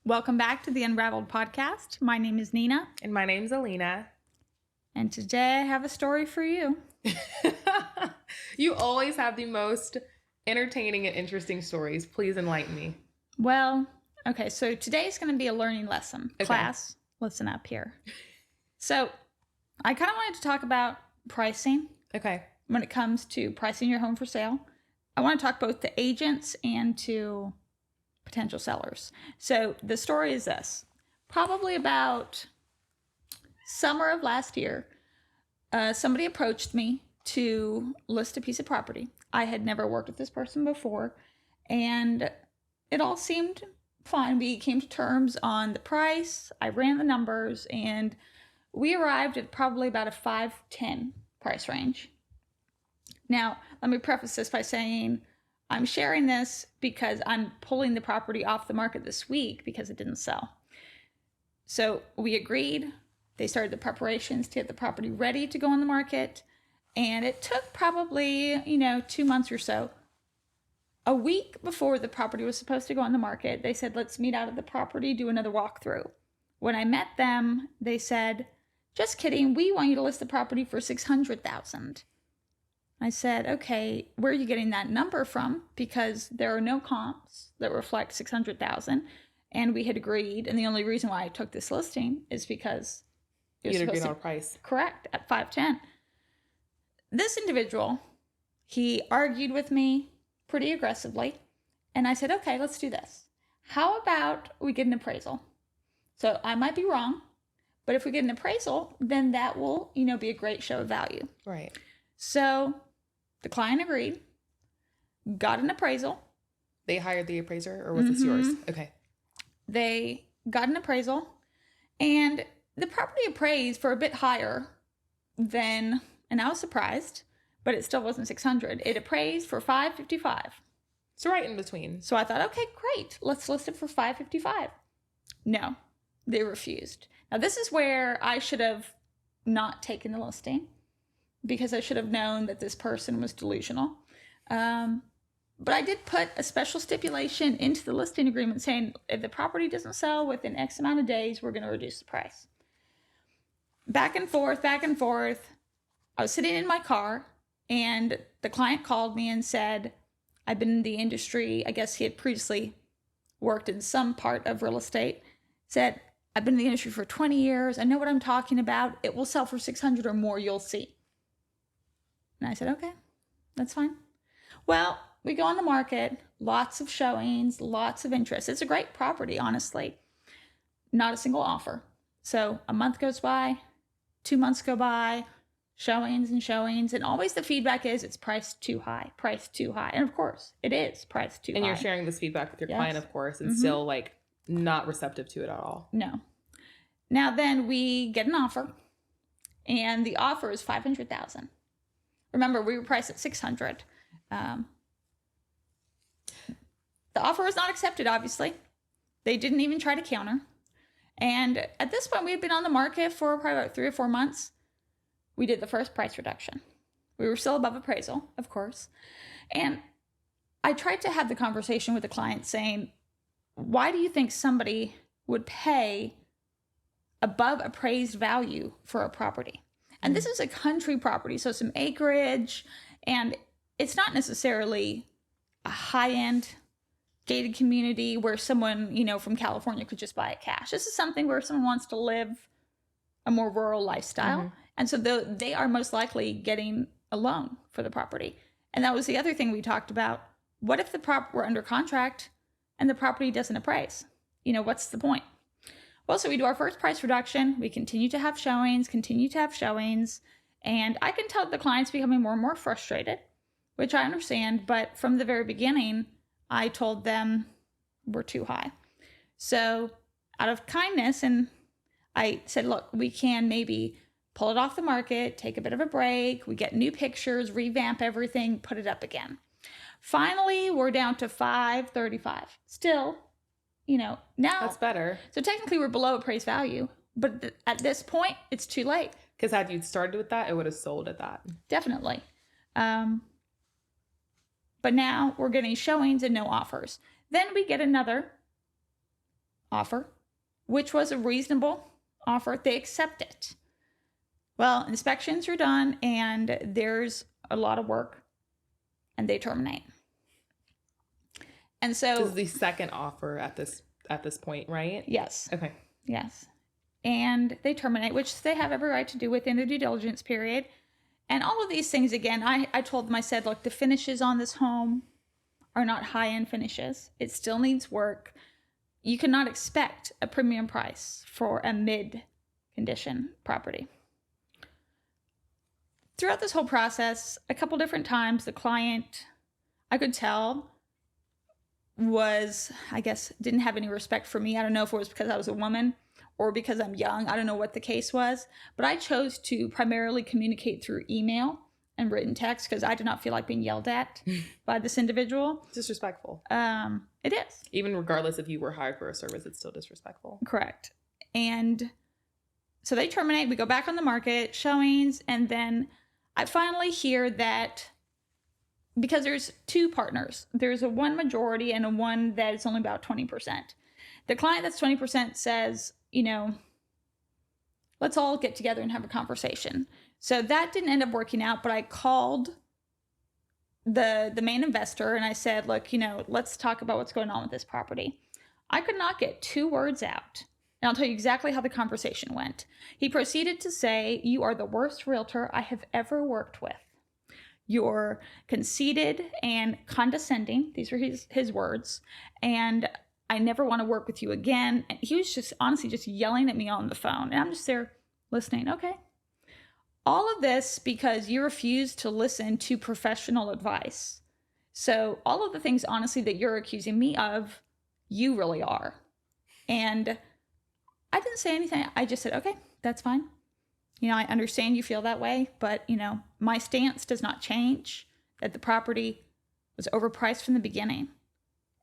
Welcome back to the Unraveled Podcast. My name is Nina. And my name's Alina. And today I have a story for you. You always have the most entertaining and interesting stories. Please enlighten me. Well, okay, so today's going to be a learning lesson. Okay. Class, listen up here. So I kind of wanted to talk about pricing. Okay. When it comes to pricing your home for sale. I want to talk both to agents and to potential sellers. So the story is this. Probably about summer of last year, somebody approached me to list a piece of property. I had never worked with this person before, and it all seemed fine. We came to terms on the price. I ran the numbers, and we arrived at probably about a 510 price range. Now, let me preface this by saying I'm sharing this because I'm pulling the property off the market this week because it didn't sell. So we agreed. They started the preparations to get the property ready to go on the market. And it took probably, 2 months or so. A week before the property was supposed to go on the market, they said, let's meet out at the property, do another walkthrough. When I met them, they said, just kidding, we want you to list the property for $600,000. I said, okay, where are you getting that number from? Because there are no comps that reflect $600,000. And we had agreed. And the only reason why I took this listing is because you had agreed on a price. Correct, at 510. This individual, he argued with me pretty aggressively. And I said, okay, let's do this. How about we get an appraisal? So I might be wrong, but if we get an appraisal, then that will, be a great show of value. Right. So the client agreed, got an appraisal. They hired the appraiser, or was this yours? Okay. They got an appraisal, and the property appraised for a bit higher than, and I was surprised, but it still wasn't 600. It appraised for 555. So right in between. So I thought, okay, great. Let's list it for 555. No, they refused. Now this is where I should have not taken the listing, because I should have known that this person was delusional. But I did put a special stipulation into the listing agreement saying if the property doesn't sell within X amount of days, we're going to reduce the price. Back and forth. I was sitting in my car, and the client called me and said, I've been in the industry. I guess he had previously worked in some part of real estate. Said, I've been in the industry for 20 years. I know what I'm talking about. It will sell for 600 or more. You'll see. And I said, okay, that's fine. Well, we go on the market, lots of showings, lots of interest. It's a great property, honestly. Not a single offer. So a month goes by, 2 months go by, showings, and always the feedback is it's priced too high. And of course, it is priced too high. And you're sharing this feedback with your client, of course, and still not receptive to it at all. No. Now then we get an offer, and the offer is $500,000. Remember, we were priced at $600,000. The offer was not accepted, obviously. They didn't even try to counter. And at this point, we had been on the market for probably about 3 or 4 months. We did the first price reduction. We were still above appraisal, of course. And I tried to have the conversation with the client saying, why do you think somebody would pay above appraised value for a property? And this is a country property, so some acreage, and it's not necessarily a high-end gated community where someone, from California could just buy it cash. This is something where someone wants to live a more rural lifestyle. And so they are most likely getting a loan for the property. And that was the other thing we talked about. What if we're under contract and the property doesn't appraise? What's the point? Well, so we do our first price reduction. We continue to have showings. And I can tell the client's becoming more and more frustrated, which I understand. But from the very beginning, I told them we're too high. So out of kindness, and I said, look, we can maybe pull it off the market, take a bit of a break. We get new pictures, revamp everything, put it up again. Finally, we're down to 535. Still, now. That's better. So technically we're below appraised value, but at this point, it's too late. Because had you started with that, it would have sold at that. Definitely. But now we're getting showings and no offers. Then we get another offer, which was a reasonable offer. They accept it. Well, inspections are done and there's a lot of work and they terminate. And so this is the second offer at this point, right? Yes. Okay. Yes. And they terminate, which they have every right to do within their due diligence period. And all of these things, again, I told them, I said, look, the finishes on this home are not high-end finishes. It still needs work. You cannot expect a premium price for a mid-condition property. Throughout this whole process, a couple different times, the client, I could tell, was, I guess, didn't have any respect for me. I don't know if it was because I was a woman or because I'm young. I don't know what the case was, but I chose to primarily communicate through email and written text because I did not feel like being yelled at by this individual. Disrespectful. It is. Even regardless if you were hired for a service, it's still disrespectful. Correct. And so they terminate, we go back on the market, showings, and then I finally hear that because there's two partners, there's a one majority and a one that is only about 20%. The client that's 20% says, let's all get together and have a conversation. So that didn't end up working out, but I called the main investor and I said, look, let's talk about what's going on with this property. I could not get 2 words out. And I'll tell you exactly how the conversation went. He proceeded to say, you are the worst realtor I have ever worked with. You're conceited and condescending. These were his words. And I never want to work with you again. And he was just honestly just yelling at me on the phone. And I'm just there listening. Okay. All of this because you refused to listen to professional advice. So all of the things, honestly, that you're accusing me of, you really are. And I didn't say anything. I just said, okay, that's fine. I understand you feel that way, but, my stance does not change, that the property was overpriced from the beginning.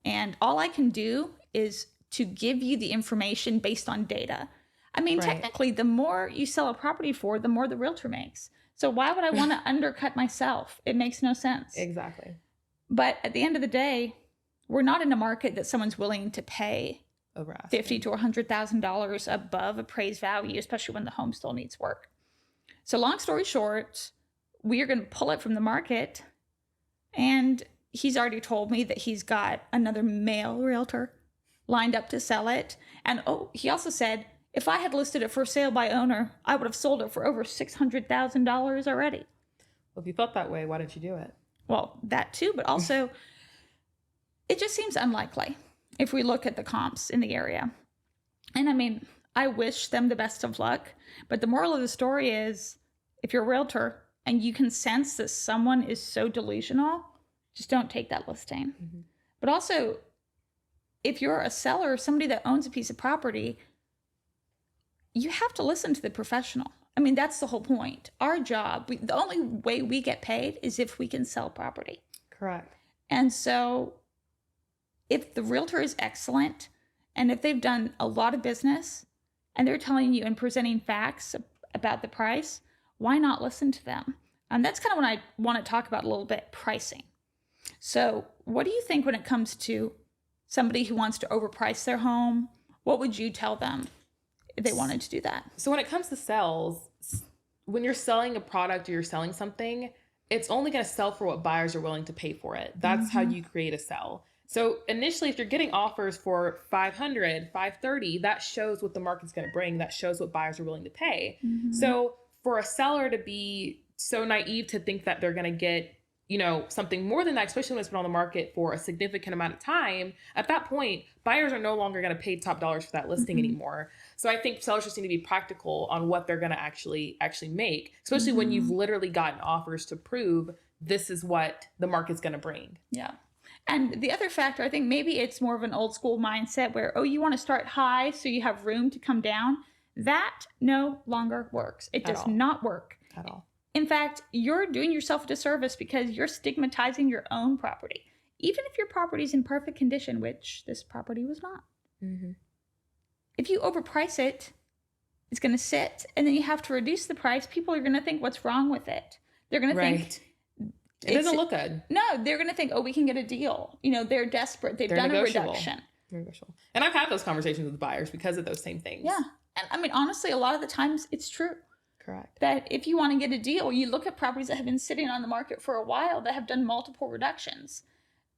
And all I can do is to give you the information based on data. I mean, Technically, the more you sell a property for, the more the realtor makes. So why would I want to undercut myself? It makes no sense. Exactly. But at the end of the day, we're not in a market that someone's willing to pay $50,000 to $100,000 above appraised value, especially when the home still needs work. So long story short, we are going to pull it from the market. And he's already told me that he's got another male realtor lined up to sell it. And he also said, if I had listed it for sale by owner, I would have sold it for over $600,000 already. Well, if you felt that way, why didn't you do it? Well, that too, but also it just seems unlikely if we look at the comps in the area. And I mean, I wish them the best of luck, but the moral of the story is if you're a realtor and you can sense that someone is so delusional, just don't take that listing. Mm-hmm. But also, if you're a seller, somebody that owns a piece of property, you have to listen to the professional. I mean, that's the whole point. Our job, the only way we get paid is if we can sell property. Correct. And so if the realtor is excellent and if they've done a lot of business and they're telling you and presenting facts about the price, why not listen to them? And that's kind of what I want to talk about a little bit, pricing. So what do you think when it comes to somebody who wants to overprice their home? What would you tell them if they wanted to do that? So when it comes to sales, when you're selling a product or you're selling something, it's only going to sell for what buyers are willing to pay for it. That's how you create a sell. So initially, if you're getting offers for $500, $530, that shows what the market's going to bring. That shows what buyers are willing to pay. Mm-hmm. So for a seller to be so naive to think that they're going to get, something more than that, especially when it's been on the market for a significant amount of time, at that point, buyers are no longer going to pay top dollars for that listing anymore. So I think sellers just need to be practical on what they're going to actually make, especially when you've literally gotten offers to prove this is what the market's going to bring. Yeah. And the other factor, I think maybe it's more of an old school mindset where, you want to start high so you have room to come down. That no longer works. It does not work at all. In fact, you're doing yourself a disservice because you're stigmatizing your own property. Even if your property is in perfect condition, which this property was not. Mm-hmm. If you overprice it, it's going to sit and then you have to reduce the price. People are going to think, what's wrong with it? They're going to think it doesn't look good. No, they're going to think, we can get a deal. They're desperate. They've done a reduction. Very visual. And I've had those conversations with buyers because of those same things. Yeah. And I mean, honestly, a lot of the times it's true. Correct. That if you want to get a deal, you look at properties that have been sitting on the market for a while that have done multiple reductions.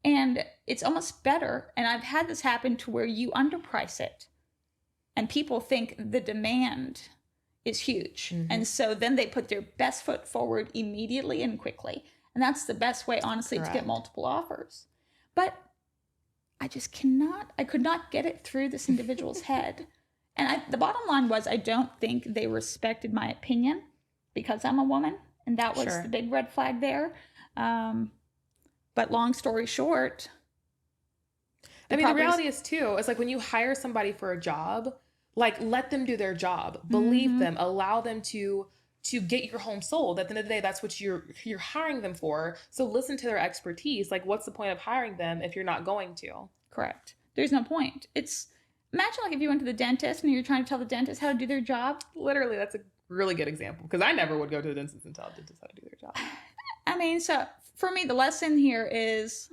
And it's almost better. And I've had this happen to where you underprice it. And people think the demand is huge. Mm-hmm. And so then they put their best foot forward immediately and quickly. And that's the best way, honestly, Correct. To get multiple offers. But I could not get it through this individual's head. And the bottom line was, I don't think they respected my opinion because I'm a woman. And that was the big red flag there. But long story short. The reality is too, it's like when you hire somebody for a job, like let them do their job, believe them, allow them to get your home sold. At the end of the day, that's what you're hiring them for. So listen to their expertise. Like, what's the point of hiring them if you're not going to? Correct. There's no point. Imagine like if you went to the dentist and you're trying to tell the dentist how to do their job. Literally, that's a really good example because I never would go to the dentist and tell a dentist how to do their job. I mean, so for me, the lesson here is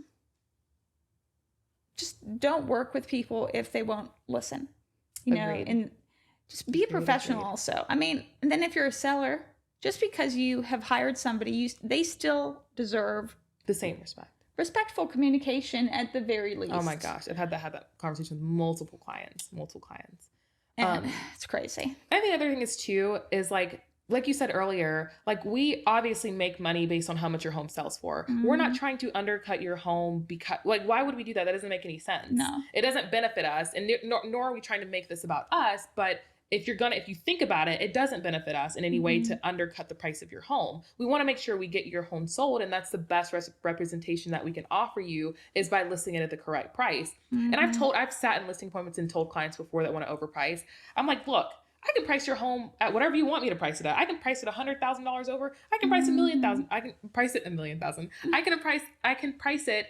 just don't work with people if they won't listen, and just be a professional also. I mean, and then if you're a seller, just because you have hired somebody, they still deserve the same respect. Respectful communication at the very least. Oh my gosh. I've had that conversation with multiple clients. And it's crazy. And the other thing is too, is like you said earlier, like we obviously make money based on how much your home sells for. Mm-hmm. We're not trying to undercut your home because why would we do that? That doesn't make any sense. No, it doesn't benefit us. And nor are we trying to make this about us, but if you think about it, it doesn't benefit us in any way to undercut the price of your home. We want to make sure we get your home sold. And that's the best representation that we can offer you is by listing it at the correct price. Mm-hmm. And I've sat in listing appointments and told clients before that want to overprice. I'm like, look, I can price your home at whatever you want me to price it at. I can price it $100,000 over. I can price $1,000,000. I can price it $1,000,000. I can price it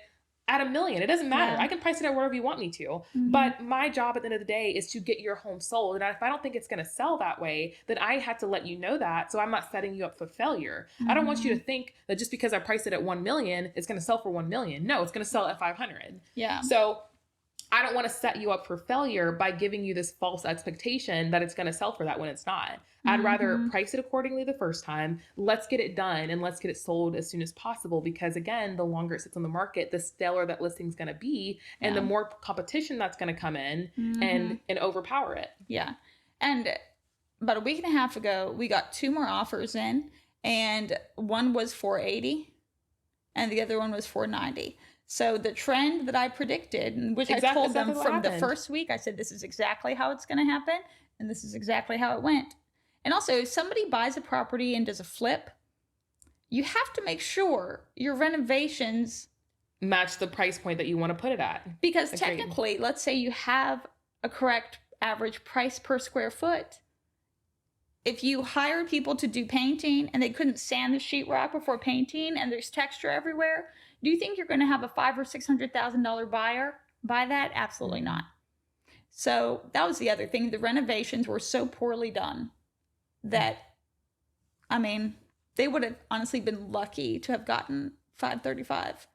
at $1 million. It doesn't matter. Yeah. I can price it at wherever you want me to. Mm-hmm. But my job at the end of the day is to get your home sold. And if I don't think it's going to sell that way, then I had to let you know that. So I'm not setting you up for failure. Mm-hmm. I don't want you to think that just because I price it at $1 million, it's going to sell for $1 million. No, it's going to sell at 500. Yeah. So I don't want to set you up for failure by giving you this false expectation that it's going to sell for that when it's not. Mm-hmm. I'd rather price it accordingly the first time. Let's get it done and let's get it sold as soon as possible. Because again, the longer it sits on the market, the staler that listing's going to be and the more competition that's going to come in and overpower it. Yeah. And about a week and a half ago, we got 2 more offers in and one was $480 and the other one was $490. So the trend that I predicted, which I told them from the first week, I said, this is exactly how it's going to happen. And this is exactly how it went. And also, if somebody buys a property and does a flip, you have to make sure your renovations match the price point that you want to put it at. Because technically, let's say you have a correct average price per square foot. If you hire people to do painting and they couldn't sand the sheetrock before painting and there's texture everywhere, do you think you're going to have a $500,000 or $600,000 buyer buy that? Absolutely not. So that was the other thing. The renovations were so poorly done that, I mean, they would have honestly been lucky to have gotten $535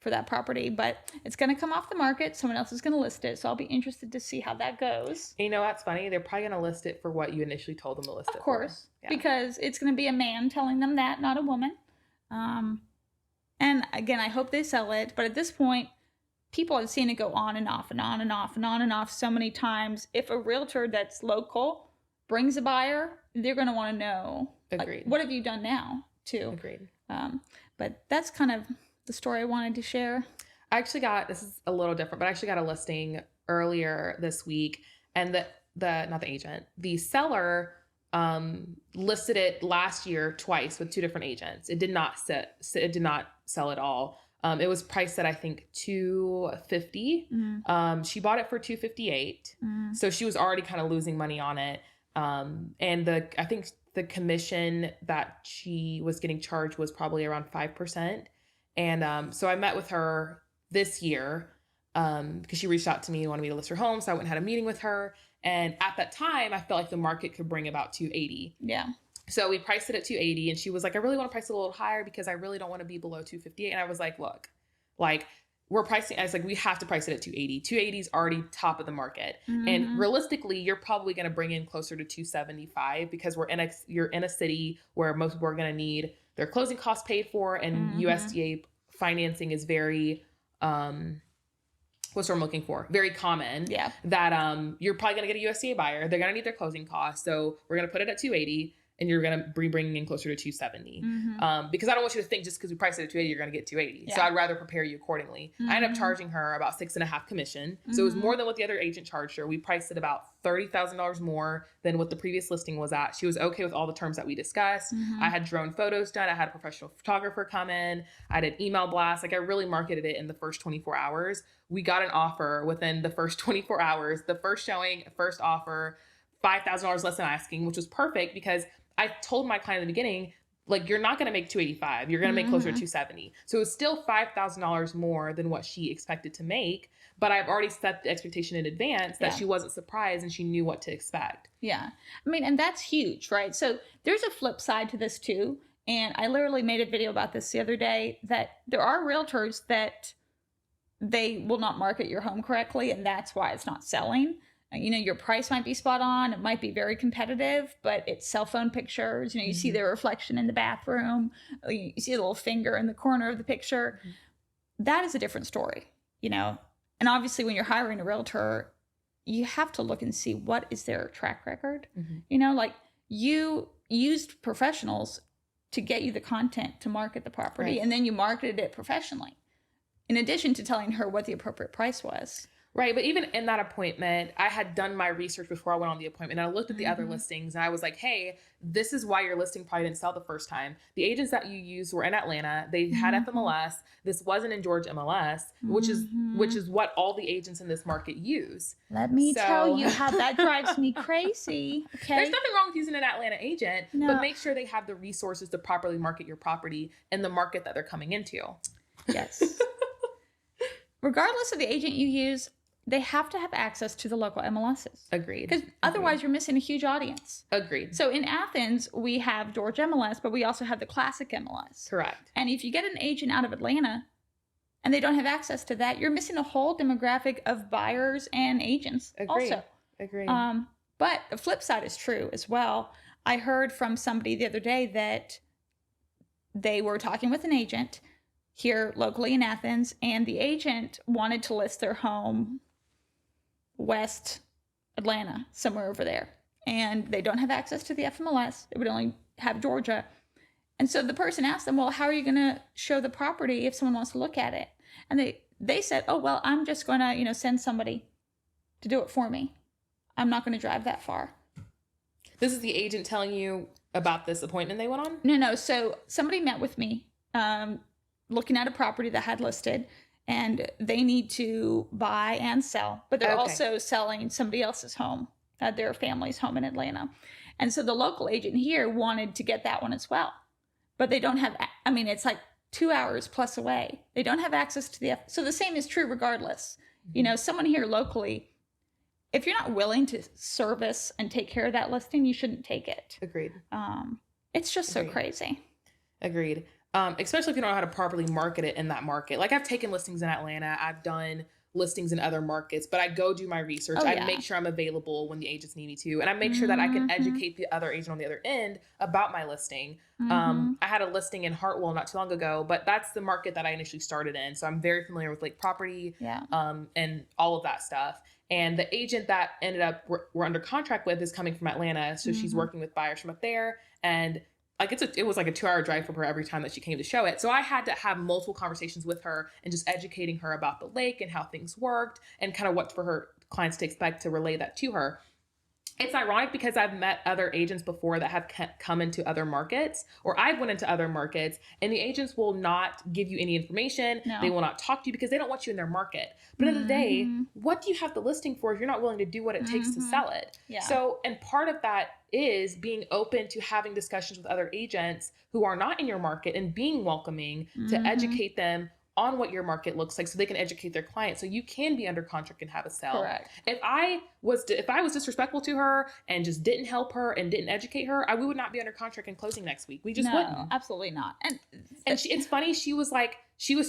for that property, but it's going to come off the market. Someone else is going to list it. So I'll be interested to see how that goes. You know, that's funny. They're probably going to list it for what you initially told them to list it for. Of course, because it's going to be a man telling them that, not a woman. And again, I hope they sell it. But at this point, people have seen it go on and off and on and off and on and off so many times. If a realtor that's local brings a buyer, they're going to want to know, like, what have you done now, too? Agreed. But that's kind of the story I wanted to share. I actually this is a little different, but I actually got a listing earlier this week. And the seller listed it last year twice with 2 different agents. It did not sell at all. It was priced at, I think, $250. She bought it for $258. So she was already kind of losing money on it. And I think the commission that she was getting charged was probably around 5%. And so I met with her this year because she reached out to me and wanted me to list her home. So I went and had a meeting with her. And at that time, I felt like the market could bring about $280. Yeah. So we priced it at $280. And she was like, I really want to price it a little higher because I really don't want to be below $258. And I was like, look, like, we're pricing, I was like, we have to price it at 280. 280 is already top of the market. And realistically, you're probably going to bring in closer to 275 because you're in a city where most people are going to need their closing costs paid for, and USDA financing is very, what's what I'm looking for? Very common. Yeah. That you're probably going to get a USDA buyer. They're going to need their closing costs. So we're going to put it at 280. And you're going to be bringing in closer to 270. Because I don't want you to think just because we price it at 280, you're going to get 280. So I'd rather prepare you accordingly. I ended up charging her about 6.5 commission. So it was more than what the other agent charged her. We priced it about $30,000 more than what the previous listing was at. She was okay with all the terms that we discussed. I had drone photos done. I had a professional photographer come in. I had an email blast. Like, I really marketed it in the first 24 hours. We got an offer within the first 24 hours. The first showing, first offer, $5,000 less than asking, which was perfect because I told my client in the beginning, like, you're not going to make 285. You're going to make closer to 270. So it's still $5,000 more than what she expected to make. But I've already set the expectation in advance that she wasn't surprised and she knew what to expect. Yeah. I mean, and that's huge, right? So there's a flip side to this too. And I literally made a video about this the other day, that there are realtors that they will not market your home correctly. And that's why it's not selling. You know, your price might be spot on. It might be very competitive, but it's cell phone pictures. You know, you see their reflection in the bathroom. You see a little finger in the corner of the picture. That is a different story, you know. And obviously when you're hiring a realtor, you have to look and see what is their track record. You know, like, you used professionals to get you the content to market the property, and then you marketed it professionally, in addition to telling her what the appropriate price was. Right. But even in that appointment, I had done my research before I went on the appointment. And I looked at the other listings and I was like, hey, this is why your listing probably didn't sell the first time. The agents that you used were in Atlanta. They had FMLS. This wasn't in Georgia MLS, which is what all the agents in this market use. Let me tell you how that drives me crazy. Okay. There's nothing wrong with using an Atlanta agent, but make sure they have the resources to properly market your property in the market that they're coming into. Yes. Regardless of the agent you use, they have to have access to the local MLSs. Agreed. Because otherwise you're missing a huge audience. Agreed. So in Athens, we have Georgia MLS, but we also have the classic MLS. Correct. And if you get an agent out of Atlanta and they don't have access to that, you're missing a whole demographic of buyers and agents. Agreed. Also. Agreed. But the flip side is true as well. I heard from somebody the other day that they were talking with an agent here locally in Athens, and the agent wanted to list their home West Atlanta, somewhere over there. And they don't have access to the FMLS. They would only have Georgia. And so the person asked them, well, how are you going to show the property if someone wants to look at it? And they said, oh, well, I'm just going to, you know, send somebody to do it for me. I'm not going to drive that far. This is the agent telling you about this appointment they went on? No. So somebody met with me, looking at a property that had listed, and they need to buy and sell, but they're also selling somebody else's home, their family's home in Atlanta. And so the local agent here wanted to get that one as well, but they don't have, I mean, it's like 2 hours plus away. They don't have access to so the same is true regardless. You know, someone here locally, if you're not willing to service and take care of that listing, you shouldn't take it. Agreed. It's just so crazy. Agreed. Especially if you don't know how to properly market it in that market. Like, I've taken listings in Atlanta. I've done listings in other markets, but I go do my research. I make sure I'm available when the agents need me to. And I make sure that I can educate the other agent on the other end about my listing. I had a listing in Hartwell not too long ago, but that's the market that I initially started in. So I'm very familiar with like property and all of that stuff. And the agent that ended up we're under contract with is coming from Atlanta. So she's working with buyers from up there. And like it was like a 2-hour drive for her every time that she came to show it. So I had to have multiple conversations with her and just educating her about the lake and how things worked and kind of what for her clients to expect, to relay that to her. It's ironic because I've met other agents before that have come into other markets, or I've went into other markets, and the agents will not give you any information. No. They will not talk to you because they don't want you in their market. But at the end of the day, what do you have the listing for if you're not willing to do what it takes to sell it? Yeah. So, and part of that is being open to having discussions with other agents who are not in your market and being welcoming to educate them on what your market looks like so they can educate their client so you can be under contract and have a sale. Correct. If I was disrespectful to her and just didn't help her and didn't educate her, we would not be under contract and closing next week. We just wouldn't. Absolutely not. And it's funny, she was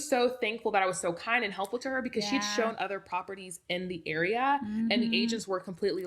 so thankful that I was so kind and helpful to her because she'd shown other properties in the area and the agents were completely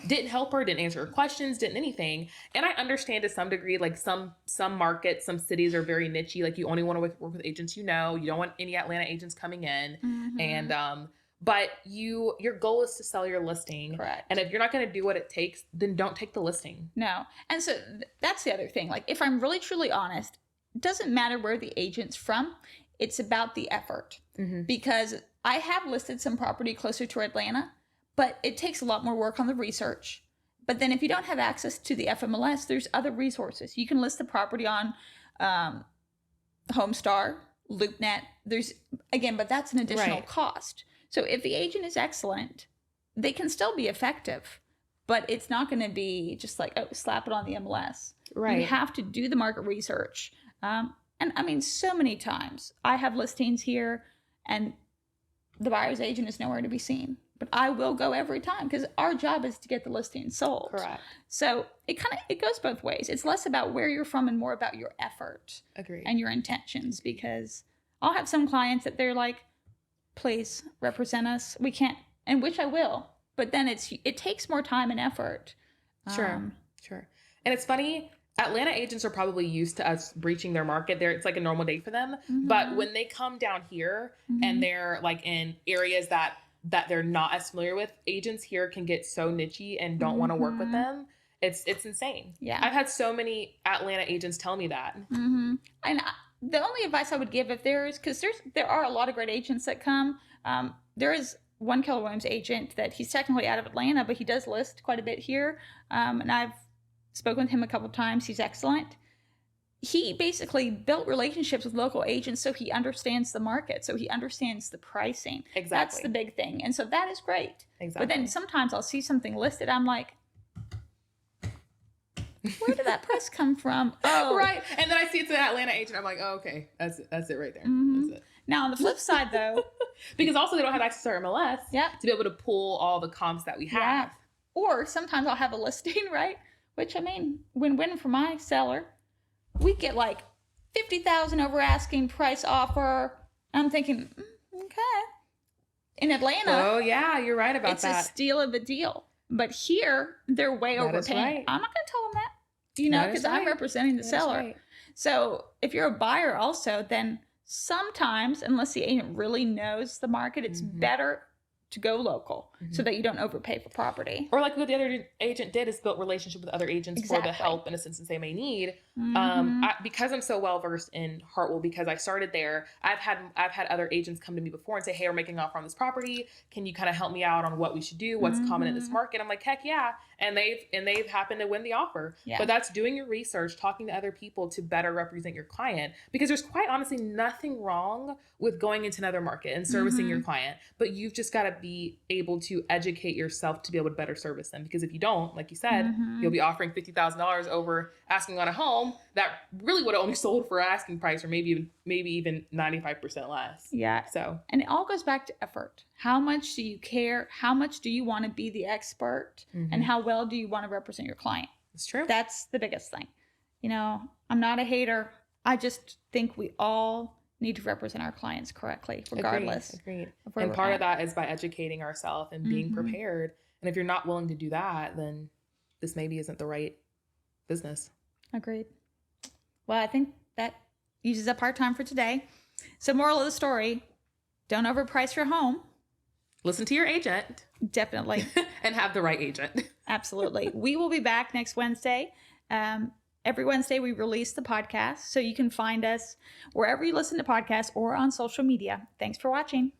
didn't help her, didn't answer her questions, didn't anything. And I understand to some degree, like some markets, some cities are very nichey. Like you only want to work with agents, you don't want any Atlanta agents coming in. And, but your goal is to sell your listing. Correct. And if you're not going to do what it takes, then don't take the listing. No. And so that's the other thing. Like if I'm really truly honest, it doesn't matter where the agent's from. It's about the effort because I have listed some property closer to Atlanta, but it takes a lot more work on the research. But then if you don't have access to the FMLS, there's other resources. You can list the property on Homestar, LoopNet. But that's an additional cost. So if the agent is excellent, they can still be effective, but it's not going to be just like, oh, slap it on the MLS. Right. You have to do the market research. And I mean, so many times I have listings here and the buyer's agent is nowhere to be seen. But I will go every time because our job is to get the listing sold. Correct. So it goes both ways. It's less about where you're from and more about your effort. Agreed. And your intentions, because I'll have some clients that they're like, please represent us. We can't, and which I will. But then it takes more time and effort. Sure. And it's funny, Atlanta agents are probably used to us breaching their market. It's like a normal day for them. But when they come down here and they're like in areas that they're not as familiar with, agents here can get so nichey and don't want to work with them. It's insane. Yeah. I've had so many Atlanta agents tell me that. And the only advice I would give because there are a lot of great agents that come. There is one Keller Williams agent that he's technically out of Atlanta, but he does list quite a bit here. And I've spoken with him a couple of times. He's excellent. He basically built relationships with local agents so he understands the market, so he understands the pricing. Exactly. That's the big thing. And so that is great. Exactly. But then sometimes I'll see something listed. I'm like, where did that price come from? Oh, right. And then I see it's an Atlanta agent. I'm like, oh, okay. That's it right there. That's it. Now on the flip side though, because also they don't have access to our MLS to be able to pull all the comps that we have. Yeah. Or sometimes I'll have a listing, right? Which I mean, win-win for my seller. We get like 50,000 over asking price offer. I'm thinking, okay. In Atlanta, oh yeah, you're right about that. It's a steal of a deal. But here, they're way overpaying. Right. I'm not going to tell them that, because I'm representing the seller. Right. So if you're a buyer also, then sometimes, unless the agent really knows the market, it's better to go local so that you don't overpay for property. Or like what the other agent did is built relationship with other agents for the help and assistance they may need. Because I'm so well versed in Hartwell, because I started there, I've had other agents come to me before and say, hey, we're making an offer on this property. Can you kind of help me out on what we should do? What's common in this market? I'm like, heck yeah. And they've happened to win the offer. Yeah. But that's doing your research, talking to other people to better represent your client, because there's quite honestly nothing wrong with going into another market and servicing your client, but you've just got to be able to educate yourself to be able to better service them. Because if you don't, like you said, you'll be offering $50,000 over asking on a home that really would have only sold for asking price, or maybe even 95% less. Yeah. So, and it all goes back to effort. How much do you care? How much do you want to be the expert? And how well do you want to represent your client? It's true. That's the biggest thing. I'm not a hater. I just think we all need to represent our clients correctly, regardless. Agreed. And part of that is by educating ourselves and being prepared. And if you're not willing to do that, then this maybe isn't the right business. Agreed. Well, I think that uses up our time for today. So moral of the story, don't overprice your home. Listen to your agent. Definitely. And have the right agent. Absolutely. We will be back next Wednesday. Every Wednesday we release the podcast, so you can find us wherever you listen to podcasts or on social media. Thanks for watching.